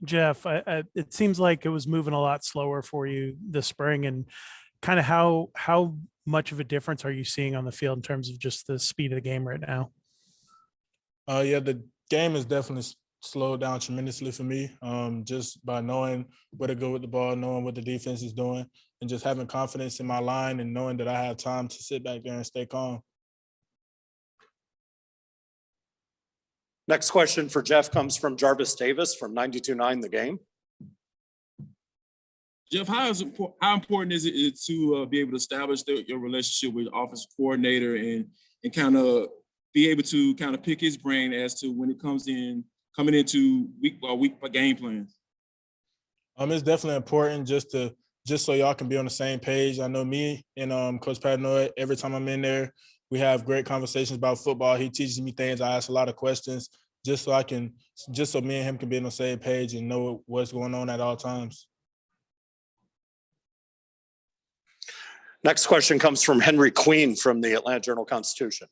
Jeff, it seems like it was moving a lot slower for you this spring, and kind of how much of a difference are you seeing on the field in terms of just the speed of the game right now? Yeah, the game has definitely slowed down tremendously for me. Just by knowing where to go with the ball, knowing what the defense is doing, and just having confidence in my line and knowing that I have time to sit back there and stay calm. Next question for Jeff comes from Jarvis Davis from 92.9 The Game. Jeff, how important is it to be able to establish your relationship with the offensive coordinator and kind of be able to kind of pick his brain as to when it coming into week game plans? It's definitely important just so y'all can be on the same page. I know me and Coach Patinoy, every time I'm in there, we have great conversations about football. He teaches me things. I ask a lot of questions just so me and him can be on the same page and know what's going on at all times. Next question comes from Henry Queen from the Atlanta Journal-Constitution.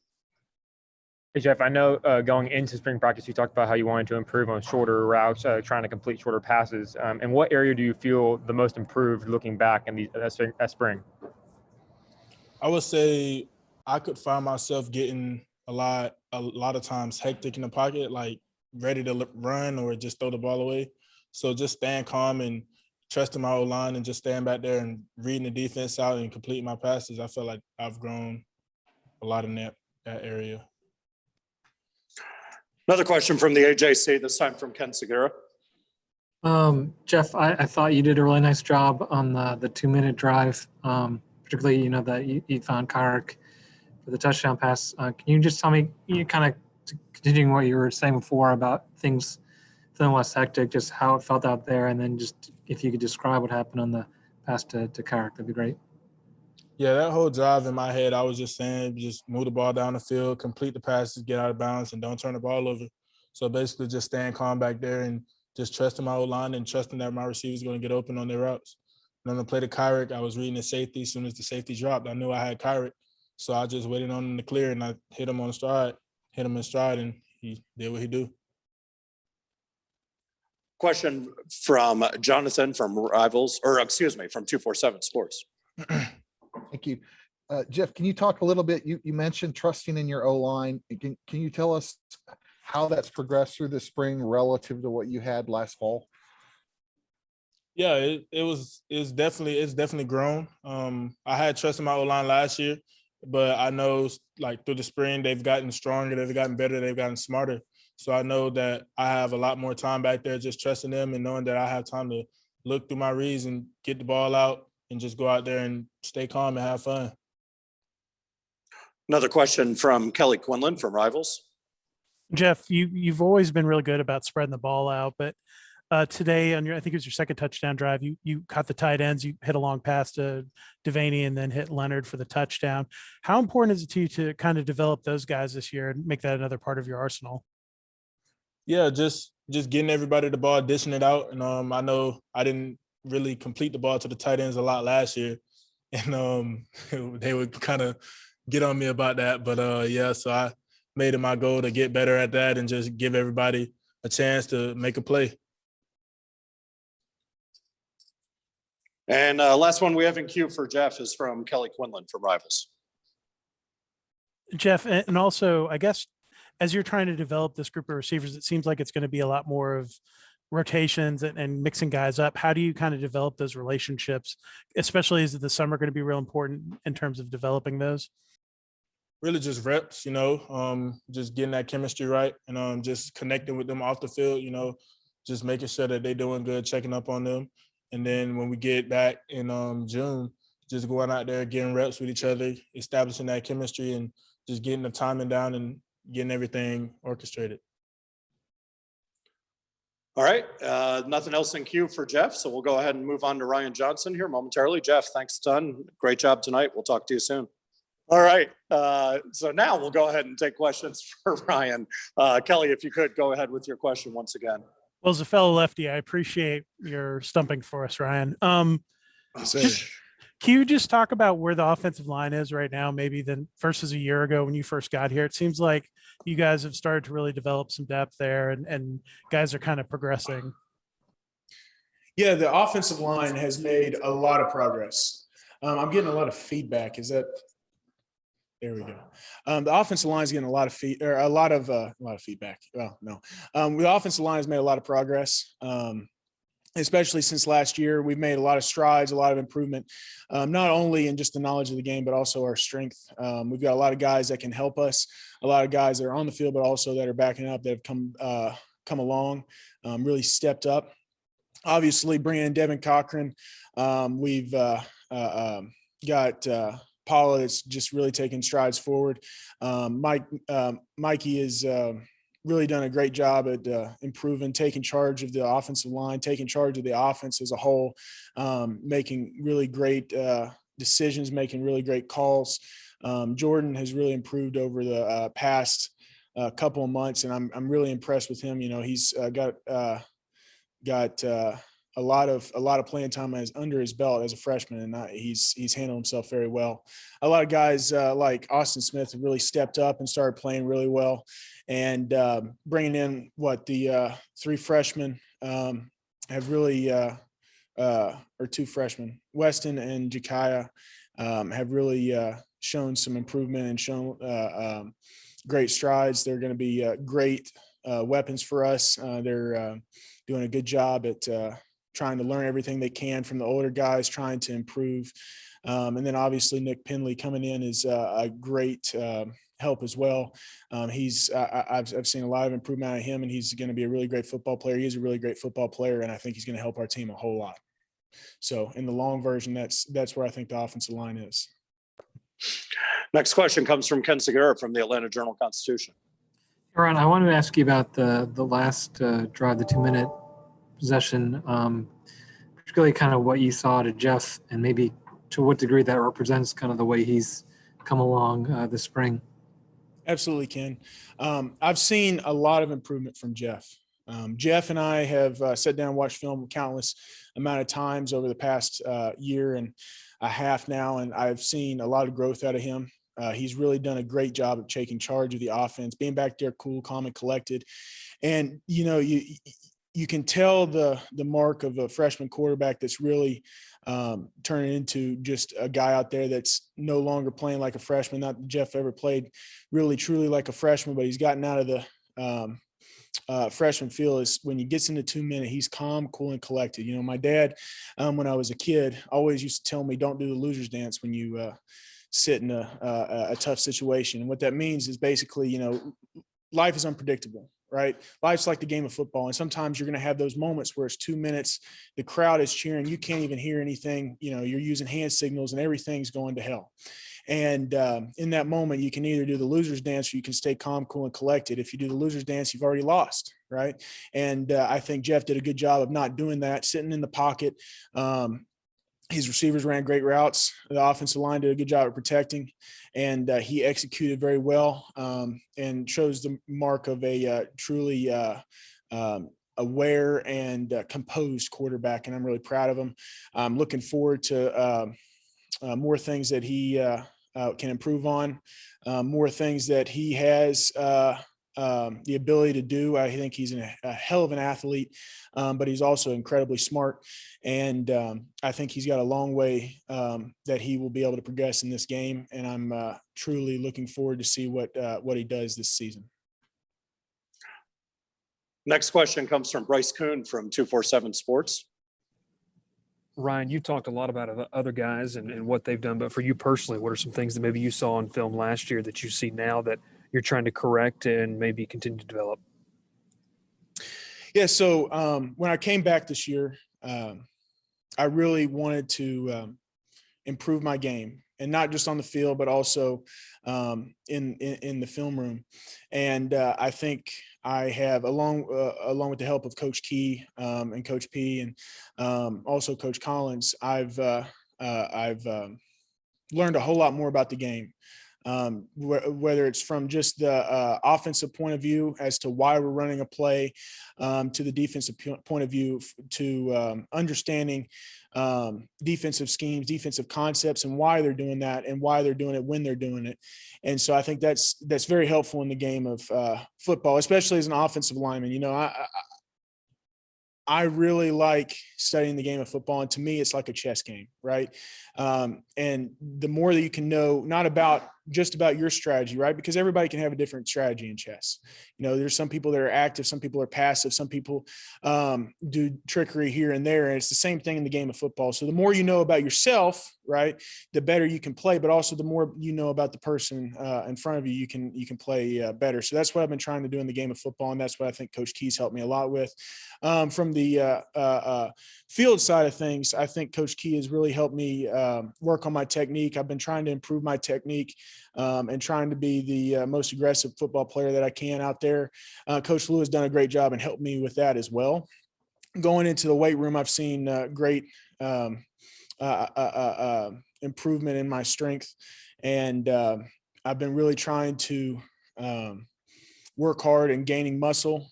Hey, Jeff, I know going into spring practice, you talked about how you wanted to improve on shorter routes, trying to complete shorter passes. And what area do you feel the most improved looking back in that spring? I would say I could find myself getting a lot of times hectic in the pocket, like ready to run or just throw the ball away. So just staying calm and trusting my O-line and just staying back there and reading the defense out and completing my passes, I feel like I've grown a lot in that area. Another question from the AJC, this time from Ken Segura. Jeff, I thought you did a really nice job on the 2-minute drive, particularly, that you found Carrick for the touchdown pass. Can you just tell me, kind of continuing what you were saying before about things feeling less hectic, just how it felt out there, and then just if you could describe what happened on the pass to Carrick, that'd be great. Yeah, that whole drive in my head, I was just saying, just move the ball down the field, complete the passes, get out of bounds, and don't turn the ball over. So basically just staying calm back there and just trusting my O-line and trusting that my receiver's going to get open on their routes. And on the play to Kyrick, I was reading the safety. As soon as the safety dropped, I knew I had Kyrick. So I just waited on him to clear, and I hit him in stride, and he did what he do. Question from Jonathan from from 247 Sports. Thank you. Jeff, can you talk a little bit? You mentioned trusting in your O-line. Can you tell us how that's progressed through the spring relative to what you had last fall? Yeah, it's definitely grown. I had trust in my O-line last year, but I know like through the spring they've gotten stronger, they've gotten better, they've gotten smarter. So I know that I have a lot more time back there just trusting them and knowing that I have time to look through my reads and get the ball out and just go out there and stay calm and have fun. Another question from Kelly Quinlan from Rivals. Jeff, you've always been really good about spreading the ball out, but today I think it was your second touchdown drive, you caught the tight ends, you hit a long pass to Devaney and then hit Leonard for the touchdown. How important is it to you to kind of develop those guys this year and make that another part of your arsenal? Yeah, just getting everybody the ball, dishing it out. And I know I didn't really complete the ball to the tight ends a lot last year. And they would kind of get on me about that. But yeah, so I made it my goal to get better at that and just give everybody a chance to make a play. And last one we have in queue for Jeff is from Kelly Quinlan from Rivals. Jeff, and also, I guess, as you're trying to develop this group of receivers, it seems like it's going to be a lot more of rotations and mixing guys up. How do you kind of develop those relationships, especially as the summer going to be real important in terms of developing those? Really just reps, just getting that chemistry right and just connecting with them off the field, just making sure that they're doing good, checking up on them. And then when we get back in June, just going out there, getting reps with each other, establishing that chemistry and just getting the timing down and getting everything orchestrated. All right, nothing else in queue for Jeff, so we'll go ahead and move on to Ryan Johnson here momentarily. Jeff, thanks a ton. Great job tonight. We'll talk to you soon. All right, so now we'll go ahead and take questions for Ryan. Kelly, if you could go ahead with your question once again. Well, as a fellow lefty, I appreciate your stumping for us, Ryan. Can you just talk about where the offensive line is right now, maybe than versus a year ago when you first got here? It seems like you guys have started to really develop some depth there and guys are kind of progressing. Yeah, the offensive line has made a lot of progress. I'm getting a lot of feedback. Is that? There we go. The offensive line is getting a lot of feedback. Well, no, the offensive line has made a lot of progress. Especially since last year, we've made a lot of strides, a lot of improvement, not only in just the knowledge of the game, but also our strength. We've got a lot of guys that can help us, a lot of guys that are on the field, but also that are backing up, that have come along, really stepped up. Obviously, bringing in Devin Cochran, we've got Paula that's just really taking strides forward. Mikey is really done a great job at improving, taking charge of the offensive line, taking charge of the offense as a whole, making really great decisions, making really great calls. Jordan has really improved over the past couple of months, and I'm really impressed with him. You know, he's got a lot of playing time under his belt as a freshman, and he's handled himself very well. A lot of guys like Austin Smith have really stepped up and started playing really well, and bringing in the 3 freshmen have really or 2 freshmen, Weston and Jakaya, have really shown some improvement and shown great strides. They're going to be great weapons for us. They're doing a good job at trying to learn everything they can from the older guys, trying to improve. And then obviously Nick Penley coming in is a great help as well. I've seen a lot of improvement out of him, and he's going to be a really great football player. He's a really great football player, and I think he's going to help our team a whole lot. So in the long version, that's where I think the offensive line is. Next question comes from Ken Segura from the Atlanta Journal-Constitution. Ron, I wanted to ask you about the last drive, the 2-minute possession, particularly kind of what you saw to Jeff, and maybe to what degree that represents kind of the way he's come along this spring. Absolutely, Ken. I've seen a lot of improvement from Jeff. Jeff and I have sat down and watched film countless amount of times over the past year and a half now, and I've seen a lot of growth out of him. He's really done a great job of taking charge of the offense, being back there cool, calm, and collected. And, you know, you can tell the mark of a freshman quarterback that's really turning into just a guy out there that's no longer playing like a freshman. Not that Jeff ever played really truly like a freshman, but he's gotten out of the freshman feel. Is when he gets into 2-minute, he's calm, cool, and collected. You know, my dad, when I was a kid, always used to tell me, don't do the loser's dance when you sit in a tough situation. And what that means is basically, you know, life is unpredictable. Right? Life's like the game of football. And sometimes you're going to have those moments where it's 2 minutes, the crowd is cheering, you can't even hear anything, you know, you're using hand signals and everything's going to hell. And in that moment, you can either do the loser's dance or you can stay calm, cool, and collected. If you do the loser's dance, you've already lost. Right? And I think Jeff did a good job of not doing that, sitting in the pocket. His receivers ran great routes. The offensive line did a good job of protecting, and he executed very well and shows the mark of a truly aware and composed quarterback, and I'm really proud of him. I'm looking forward to more things that he can improve on, more things that he has the ability to do. I think he's a hell of an athlete, but he's also incredibly smart. And I think he's got a long way that he will be able to progress in this game. And I'm truly looking forward to see what he does this season. Next question comes from Bryce Kuhn from 247 Sports. Ryan, you talked a lot about other guys and what they've done, but for you personally, what are some things that maybe you saw on film last year that you see now that you're trying to correct and maybe continue to develop? Yeah, so when I came back this year, I really wanted to improve my game, and not just on the field, but also in the film room. And I think I have, along with the help of Coach Key and Coach P and also Coach Collins, I've learned a whole lot more about the game. Whether it's from just the offensive point of view as to why we're running a play, to the defensive point of view, to understanding defensive schemes, defensive concepts, and why they're doing that and why they're doing it when they're doing it. And so I think that's very helpful in the game of football, especially as an offensive lineman. You know, I really like studying the game of football, and to me, it's like a chess game, right? And the more that you can know, not about just about your strategy, right? Because everybody can have a different strategy in chess. You know, there's some people that are active, some people are passive, some people do trickery here and there, and it's the same thing in the game of football. So the more you know about yourself, right, the better you can play. But also the more you know about the person in front of you, you can play better. So that's what I've been trying to do in the game of football, and that's what I think Coach Key's helped me a lot with. From the field side of things, I think Coach Key has really helped me work on my technique. I've been trying to improve my technique and trying to be the most aggressive football player that I can out there. Coach Lou has done a great job and helped me with that as well. Going into the weight room, I've seen great improvement in my strength, and I've been really trying to work hard and gaining muscle,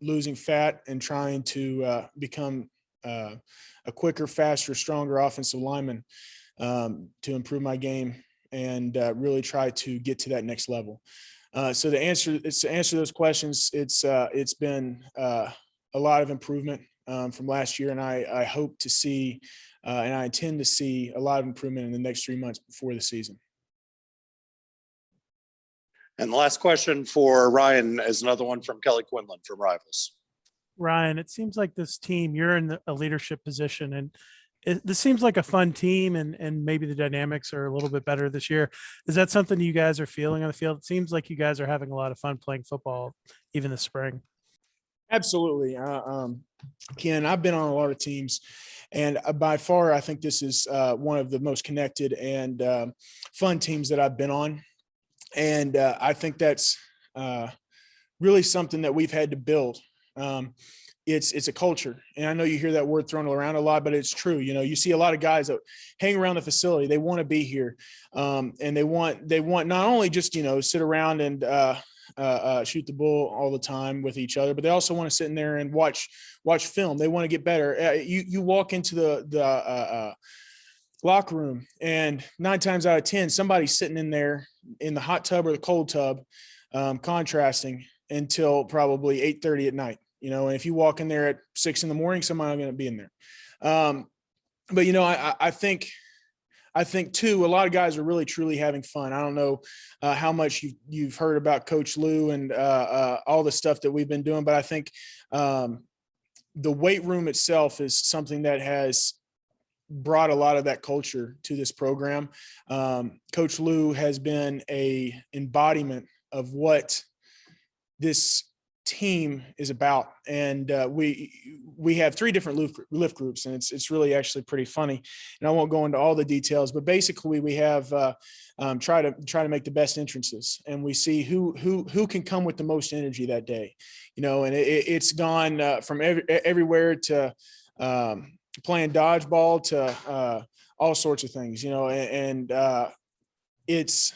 losing fat, and trying to become a quicker, faster, stronger offensive lineman to improve my game and really try to get to that next level. So to answer those questions, it's been a lot of improvement from last year, and I hope to see and I intend to see a lot of improvement in the next 3 months before the season. And the last question for Ryan is another one from Kelly Quinlan from Rivals. Ryan, it seems like this team, you're in a leadership position, and this seems like a fun team, and maybe the dynamics are a little bit better this year. Is that something you guys are feeling on the field? It seems like you guys are having a lot of fun playing football, even this spring. Absolutely. Ken, I've been on a lot of teams, and by far, I think this is one of the most connected and fun teams that I've been on. And I think that's really something that we've had to build. It's a culture, and I know you hear that word thrown around a lot, but it's true. You know, you see a lot of guys that hang around the facility. They want to be here, and they want not only just sit around and shoot the bull all the time with each other, but they also want to sit in there and watch film. They want to get better. You walk into the locker room, and 9 times out of 10, somebody's sitting in there in the hot tub or the cold tub, contrasting until probably 8:30 at night. And if you walk in there at 6 a.m, somebody's going to be in there. But I think too, a lot of guys are really truly having fun. I don't know how much you've heard about Coach Lou and all the stuff that we've been doing, but I think the weight room itself is something that has brought a lot of that culture to this program. Coach Lou has been a embodiment of what this team is about, and we have 3 different lift groups, and it's really actually pretty funny, and I won't go into all the details, but basically we have try to make the best entrances, and we see who can come with the most energy that day, and it's gone from everywhere to playing dodgeball to all sorts of things, and it's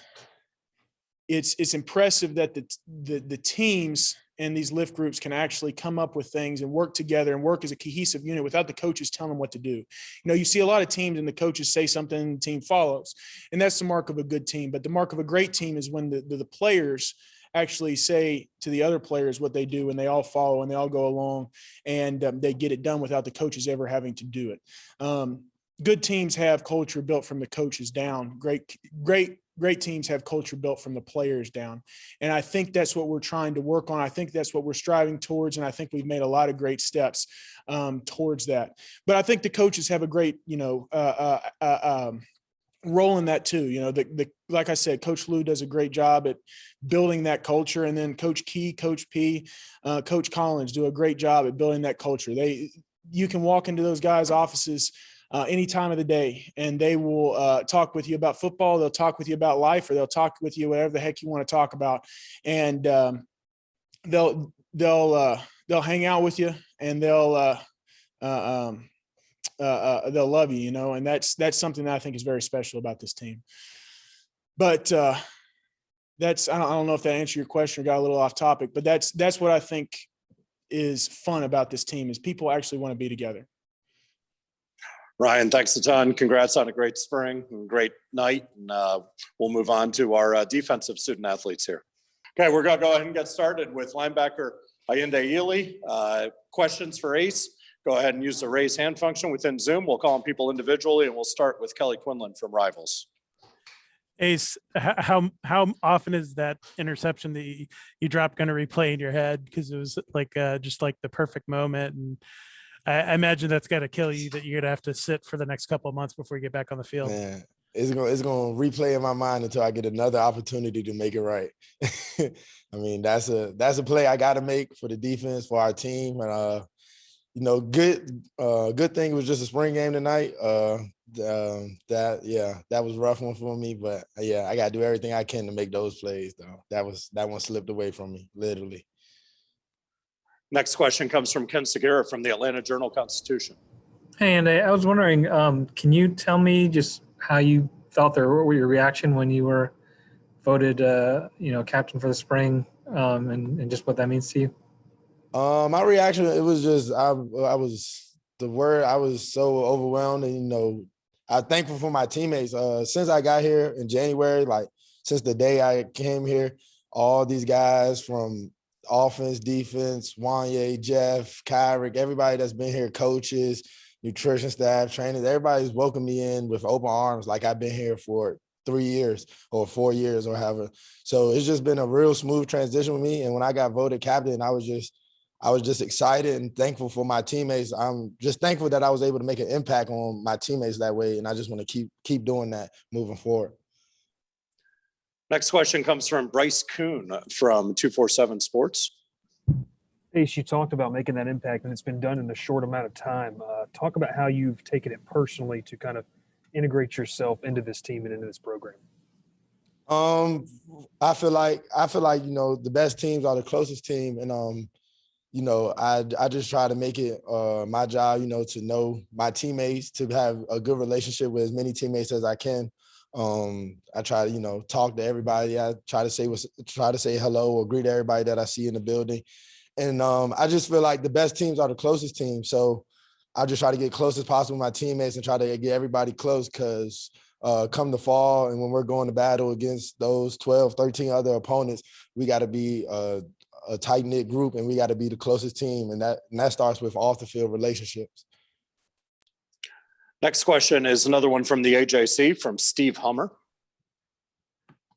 impressive that the teams and these lift groups can actually come up with things and work together and work as a cohesive unit without the coaches telling them what to do. You see a lot of teams and the coaches say something and the team follows, and that's the mark of a good team. But the mark of a great team is when the players actually say to the other players what they do, and they all follow and they all go along, and they get it done without the coaches ever having to do it. Good teams have culture built from the coaches down. Great teams have culture built from the players down. And I think that's what we're trying to work on. I think that's what we're striving towards. And I think we've made a lot of great steps towards that. But I think the coaches have a great, role in that too. Like I said, Coach Lou does a great job at building that culture. And then Coach Key, Coach P, Coach Collins do a great job at building that culture. You can walk into those guys' offices any time of the day, and they will talk with you about football. They'll talk with you about life, or they'll talk with you whatever the heck you want to talk about. And they'll hang out with you, and they'll love you, and that's something that I think is very special about this team. But I don't know if that answered your question or got a little off topic, but that's what I think is fun about this team, is people actually want to be together. Ryan, thanks a ton. Congrats on a great spring and great night. And we'll move on to our defensive student athletes here. Okay, we're going to go ahead and get started with linebacker Allende Ely. Questions for Ace? Go ahead and use the raise hand function within Zoom. We'll call on people individually, and we'll start with Kelly Quinlan from Rivals. Ace, how often is that interception that you drop going to replay in your head? Because it was like just like the perfect moment, and I imagine that's got to kill you that you're gonna have to sit for the next couple of months before you get back on the field. Man, it's gonna replay in my mind until I get another opportunity to make it right. I mean, that's a play I got to make for the defense, for our team, and good thing it was just a spring game tonight. That was a rough one for me, but yeah, I got to do everything I can to make those plays though. That one slipped away from me, literally. Next question comes from Ken Segura from the Atlanta Journal-Constitution. Hey, and I was wondering, can you tell me just how you felt or what your reaction when you were voted, captain for the spring, and just what that means to you? My reaction, it was just I was so overwhelmed, and I'm thankful for my teammates. Since I got here in January, like since the day I came here, all these guys from offense, defense, Wanye, Jeff, Kyrick, everybody that's been here, coaches, nutrition staff, trainers, everybody's welcomed me in with open arms like I've been here for 3 years or 4 years or however. So it's just been a real smooth transition with me. And when I got voted captain, I was just excited and thankful for my teammates. I'm just thankful that I was able to make an impact on my teammates that way. And I just want to keep doing that moving forward. Next question comes from Bryce Kuhn from 247 Sports. Ace, you talked about making that impact, and it's been done in a short amount of time. Talk about how you've taken it personally to kind of integrate yourself into this team and into this program. I feel like the best teams are the closest team, and I just try to make it my job, to know my teammates, to have a good relationship with as many teammates as I can. I try to, talk to everybody. I try to say hello or greet everybody that I see in the building. And I just feel like the best teams are the closest teams. So I just try to get close as possible with my teammates and try to get everybody close, because come the fall and when we're going to battle against those 12, 13 other opponents, we got to be a tight-knit group, and we got to be the closest team. And that starts with off-the-field relationships. Next question is another one from the AJC from Steve Hummer.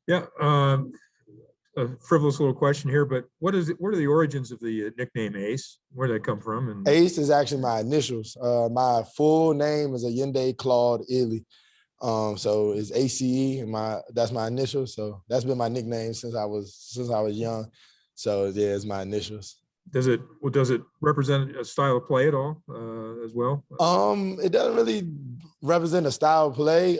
Yeah, a frivolous little question here, but what are the origins of the nickname Ace? Where did that come from? And Ace is actually my initials. My full name is Allende Claude Ely. So it's ACE, and that's my initials. So that's been my nickname since I was young. So yeah, it's my initials. Does it represent a style of play at all as well? It doesn't really represent a style of play.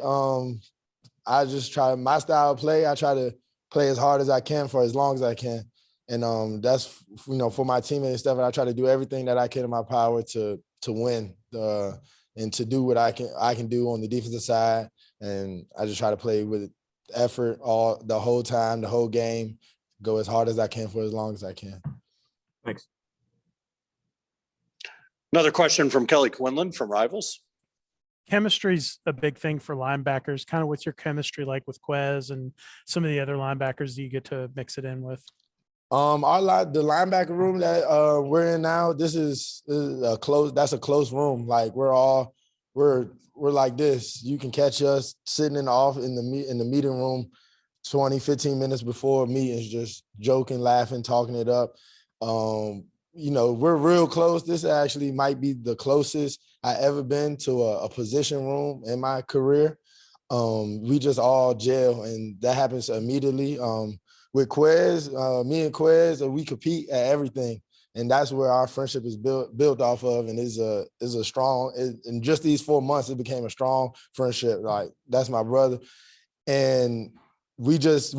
I just try my style of play. I try to play as hard as I can for as long as I can. And that's, for my teammates and stuff. And I try to do everything that I can in my power to win and to do what I can do on the defensive side. And I just try to play with effort the whole time, the whole game, go as hard as I can for as long as I can. Thanks. Another question from Kelly Quinlan from Rivals. Chemistry's a big thing for linebackers. Kind of what's your chemistry like with Quez and some of the other linebackers that you get to mix it in with? The linebacker room that we're in now, this is a close room. Like we're like this. You can catch us sitting in the meeting room 20, 15 minutes before meetings, just joking, laughing, talking it up. We're real close. This actually might be the closest I ever been to a position room in my career. We just all gel, and that happens immediately. With Quez, me and Quez, we compete at everything, and that's where our friendship is built off of, and is a strong. In just these 4 months, it became a strong friendship. Like, that's my brother, and we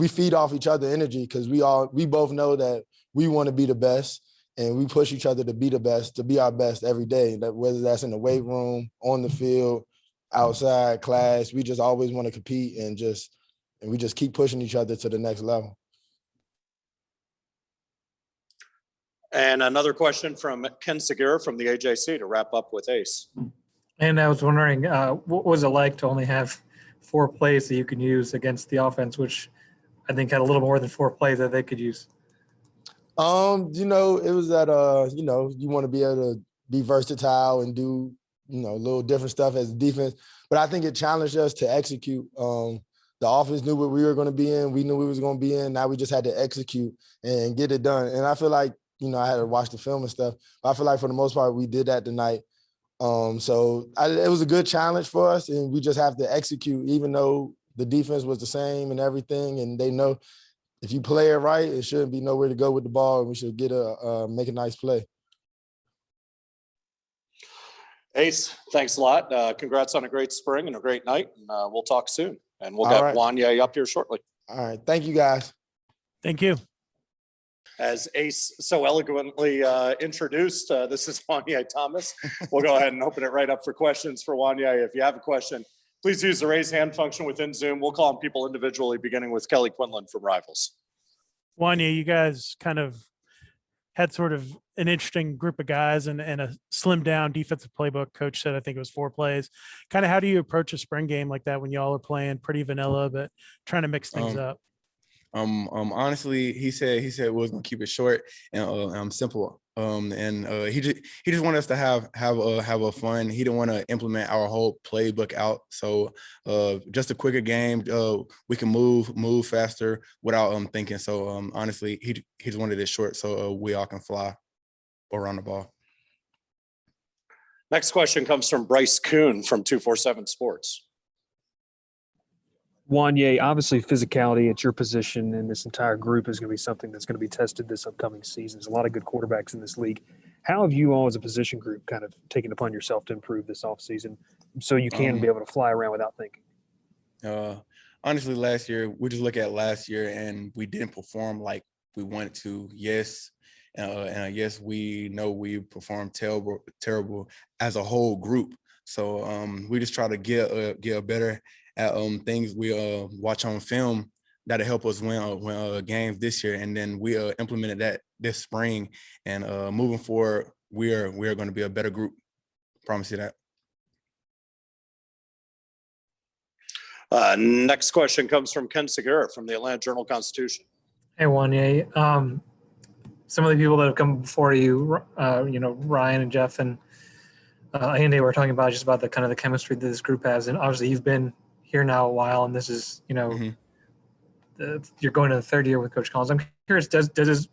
feed off each other energy, because we both know that we want to be the best, and we push each other to be the best, to be our best every day. That whether that's in the weight room, on the field, outside class, we just always want to compete, and we just keep pushing each other to the next level. And another question from Ken Segura from the AJC to wrap up with Ace. And I was wondering, what was it like to only have 4 plays that you can use against the offense, which I think had a little more than 4 plays that they could use? It was that you want to be able to be versatile and do, little different stuff as a defense. But I think it challenged us to execute. The offense knew what we were going to be in. We knew we was going to be in. Now we just had to execute and get it done. And I feel like, I had to watch the film and stuff. But I feel like for the most part, we did that tonight. It was a good challenge for us, and we just have to execute, even though the defense was the same and everything. And they know if you play it right, it shouldn't be nowhere to go with the ball, and we should make a nice play. Ace, thanks a lot. Congrats on a great spring and a great night. And we'll talk soon. And we'll All get right. Wanye up here shortly. All right. Thank you, guys. Thank you. As Ace so eloquently introduced, this is Wanye Thomas. We'll go ahead and open it right up for questions for Wanye. If you have a question, please use the raise hand function within Zoom. We'll call on people individually, beginning with Kelly Quinlan from Rivals. Wanye, you guys kind of had sort of an interesting group of guys and a slimmed down defensive playbook. Coach said, I think it was 4 plays. Kind of how do you approach a spring game like that when y'all are playing pretty vanilla, but trying to mix things up? Honestly, he said we was gonna keep it short and simple. He just wanted us to have a fun. He didn't want to implement our whole playbook out. So just a quicker game. We can move faster without thinking. So honestly, he just wanted it short so we all can fly around the ball. Next question comes from Bryce Kuhn from 247 Sports. Wanye, obviously physicality at your position and this entire group is going to be something that's going to be tested this upcoming season. There's a lot of good quarterbacks in this league. How have you all as a position group kind of taken upon yourself to improve this offseason so you can be able to fly around without thinking? Honestly, last year, we just look at last year and we didn't perform like we wanted to. Yes. Yes, we know we performed terrible as a whole group. So we just try to get better at things we watch on film that'll help us win games this year, and then we implemented that this spring. And moving forward, we are going to be a better group. Promise you that. Next question comes from Ken Segura from the Atlanta Journal-Constitution. Hey, Wanye. Some of the people that have come before you, Ryan and Jeff and Andy were talking about just about the kind of the chemistry that this group has. And obviously you've been here now a while, and this is, you're going to the 3rd year with Coach Collins. I'm curious, does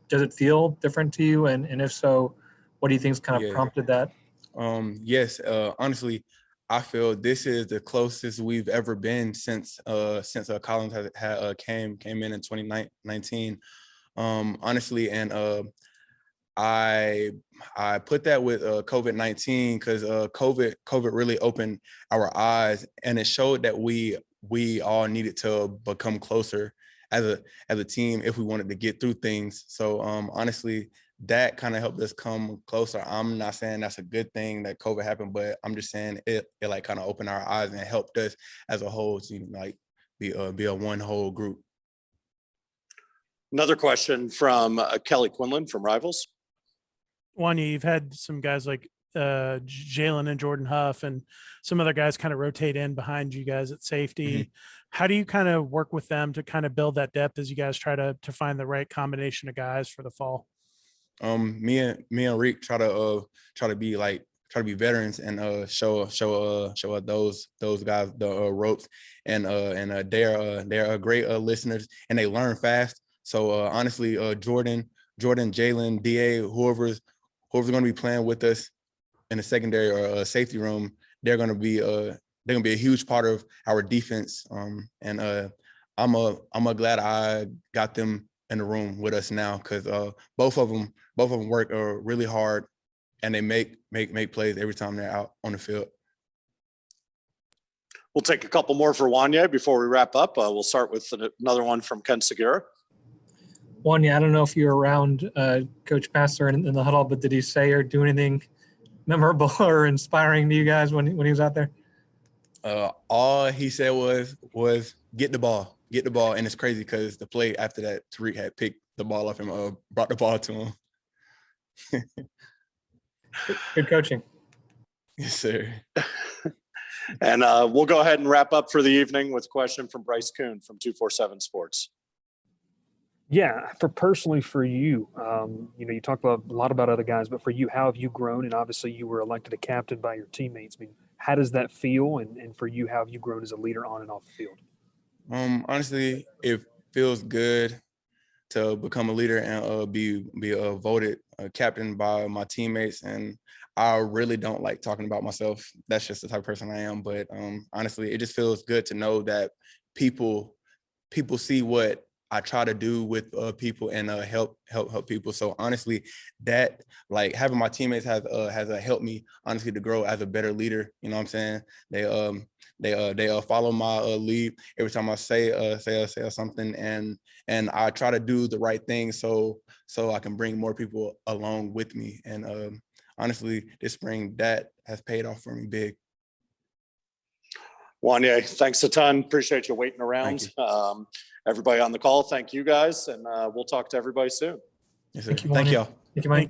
it feel different to you? And if so, what do you think's kind of prompted that? Yes, honestly, I feel this is the closest we've ever been since Collins came in 2019. Honestly, and I put that with COVID-19 because COVID really opened our eyes, and it showed that we all needed to become closer as a team if we wanted to get through things. So honestly, that kind of helped us come closer. I'm not saying that's a good thing that COVID happened, but I'm just saying it like kind of opened our eyes and it helped us as a whole to like be a one whole group. Another question from Kelly Quinlan from Rivals. Wanye, you've had some guys like Jalen and Jordan Huff and some other guys kind of rotate in behind you guys at safety. Mm-hmm. How do you kind of work with them to kind of build that depth as you guys try to find the right combination of guys for the fall? Me and Rick try to be veterans and show those guys the ropes, and they're great listeners and they learn fast. So honestly, Jordan, Jalen, DA, whoever's going to be playing with us in the secondary or safety room, they're going to be a huge part of our defense. And I'm glad I got them in the room with us now because both of them work really hard and they make plays every time they're out on the field. We'll take a couple more for Wanye before we wrap up. We'll start with another one from Ken Segura. Wanye, I don't know if you were around Coach Pastor in the huddle, but did he say or do anything memorable or inspiring to you guys when he was out there? All he said was get the ball. And it's crazy because the play after that, Tariq had picked the ball up and brought the ball to him. Good coaching. Yes, sir. And we'll go ahead and wrap up for the evening with a question from Bryce Kuhn from 247 Sports. Yeah, for personally for you, you talked a lot about other guys, but for you, how have you grown? And obviously, you were elected a captain by your teammates. I mean, how does that feel? And for you, how have you grown as a leader on and off the field? Honestly, it feels good to become a leader and be voted captain by my teammates. And I really don't like talking about myself. That's just the type of person I am. But honestly, it just feels good to know that people see what I try to do with people and help people. So honestly, that like having my teammates has helped me honestly to grow as a better leader. You know what I'm saying? They follow my lead every time I say something, and I try to do the right thing so I can bring more people along with me. And honestly, this spring that has paid off for me big. Wanye, thanks a ton. Appreciate you waiting around. Everybody on the call, thank you guys, and we'll talk to everybody soon. Yes, sir. Thank you, Thank Wanye. y'all. Thank you, Mike. Thank you.